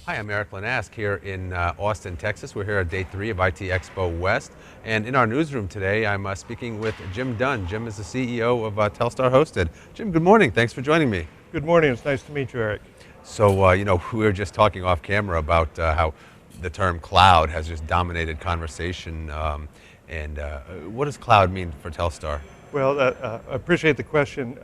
Hi, I'm Erik Linask here in Austin, Texas. We're here at day 3 of IT Expo West. And in our newsroom today, I'm speaking with Jim Dunn. Jim is the CEO of TelStar Hosted. Jim, good morning. Thanks for joining me. Good morning. It's nice to meet you, Erik. So, we were just talking off camera about how the term cloud has just dominated conversation. What does cloud mean for TelStar? Well, I appreciate the question.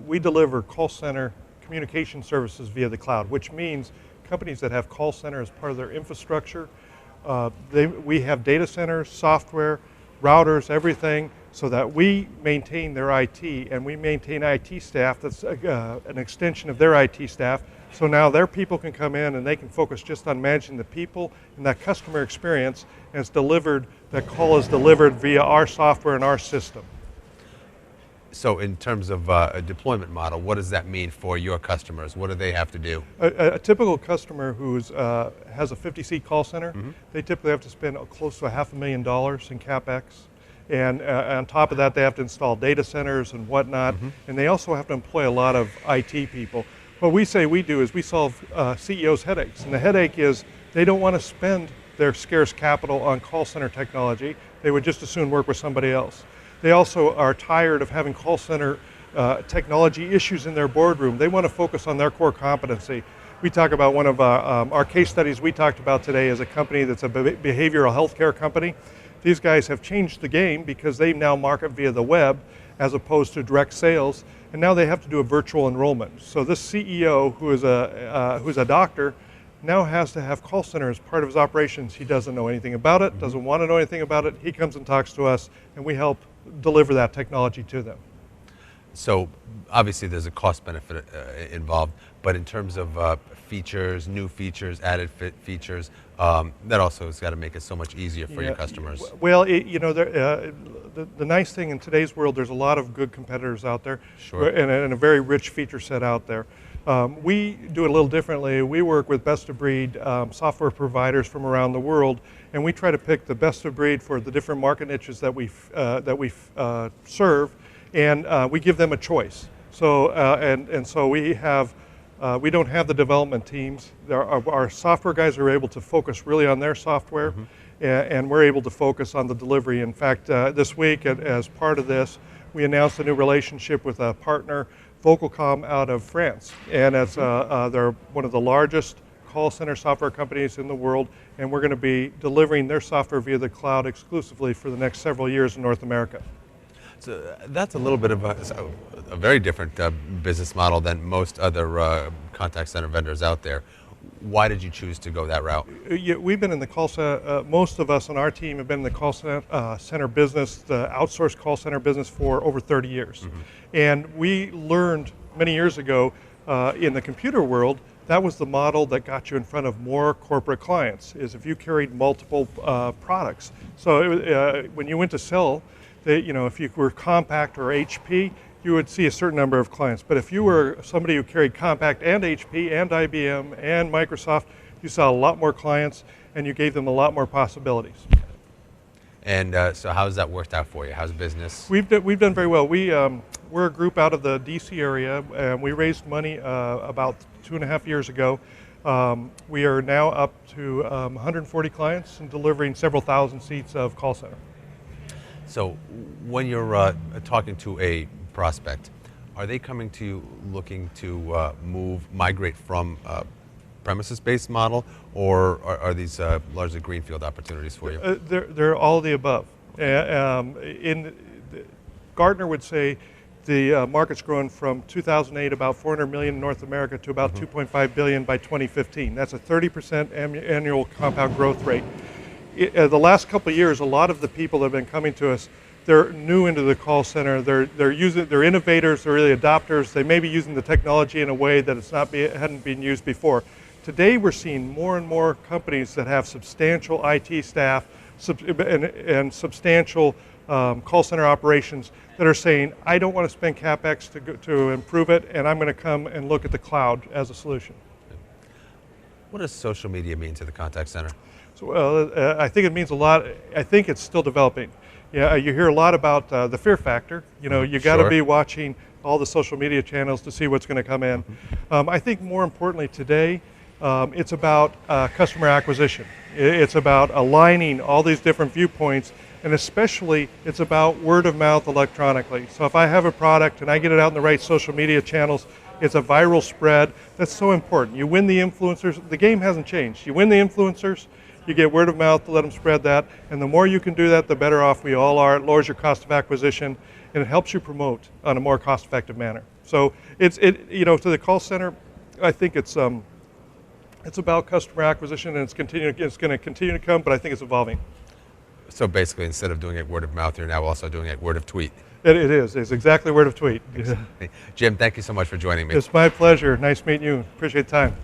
We deliver call center communication services via the cloud, which means companies that have call center as part of their infrastructure, we have data centers, software, routers, everything, so that we maintain their IT, and we maintain IT staff that's an extension of their IT staff. So now their people can come in and they can focus just on managing the people and that customer experience, and it's delivered, that call is delivered via our software and our system. So in terms of a deployment model, what does that mean for your customers? What do they have to do? A typical customer who has a 50-seat call center, they typically have to spend close to $500,000 in CapEx. And on top of that, they have to install data centers and whatnot. And they also have to employ a lot of IT people. What we say we do is we solve CEOs' headaches. And the headache is they don't want to spend their scarce capital on call center technology. They would just as soon work with somebody else. They also are tired of having call center technology issues in their boardroom. They want to focus on their core competency. We talk about one of our case studies we talked about today is a company that's a behavioral healthcare company. These guys have changed the game because they now market via the web as opposed to direct sales, and now they have to do a virtual enrollment. So this CEO, who's a doctor, now has to have call center as part of his operations. He doesn't know anything about it, doesn't want to know anything about it. He comes and talks to us, and we help deliver that technology to them. So obviously there's a cost benefit involved, but in terms of features, new features, added features, that also has got to make it so much easier for your customers. Well, the nice thing in today's world, there's a lot of good competitors out there, sure, and a very rich feature set out there. We do it a little differently. We work with best-of-breed software providers from around the world, and we try to pick the best-of-breed for the different market niches that we serve, and we give them a choice. So so we don't have the development teams. Our software guys are able to focus really on their software, and we're able to focus on the delivery. In fact, this week, as part of this, we announced a new relationship with a partner, Vocalcom, out of France, and they're one of the largest call center software companies in the world, and we're going to be delivering their software via the cloud exclusively for the next several years in North America. So that's a little bit of a very different business model than most other contact center vendors out there. Why did you choose to go that route? We've been in the call center, most of us on our team have been in the call center business, the outsourced call center business, for over 30 years. And we learned many years ago in the computer world, that was the model that got you in front of more corporate clients, is if you carried multiple products. So when you went to sell, if you were Compaq or HP, you would see a certain number of clients. But if you were somebody who carried Compaq and HP and IBM and Microsoft, you saw a lot more clients and you gave them a lot more possibilities. And so how's that worked out for you? How's business? We've done very well. We're a group out of the DC area, and we raised money about 2.5 years ago. We are now up to 140 clients and delivering several thousand seats of call center. So when you're talking to a prospect, are they coming to you looking to migrate from premises-based model, or are these largely greenfield opportunities for you? They're all of the above. Gartner would say the market's grown from 2008, about 400 million in North America, to about 2.5 billion by 2015. That's a 30% annual compound growth rate. The last couple of years, a lot of the people that have been coming to us, they're new into the call center. They're innovators. They're really adopters. They may be using the technology in a way that hadn't been used before. Today, we're seeing more and more companies that have substantial IT staff and substantial call center operations that are saying, I don't want to spend CapEx to improve it, and I'm going to come and look at the cloud as a solution. What does social media mean to the contact center? So I think it means a lot. I think it's still developing. Yeah, you hear a lot about the fear factor. You got to be watching all the social media channels to see what's going to come in. I think more importantly today It's about customer acquisition. It's about aligning all these different viewpoints, and especially it's about word of mouth electronically. So if I have a product and I get it out in the right social media channels, it's a viral spread. That's so important. You win the influencers. The game hasn't changed. You win the influencers, you get word of mouth to let them spread that, and the more you can do that, the better off we all are. It lowers your cost of acquisition, and it helps you promote on a more cost-effective manner. So to the call center, I think it's about customer acquisition, and it's going to continue to come, but I think it's evolving. So basically, instead of doing it word of mouth, you're now also doing it word of tweet. It is. It's exactly word of tweet. Jim, thank you so much for joining me. It's my pleasure. Nice meeting you. Appreciate the time.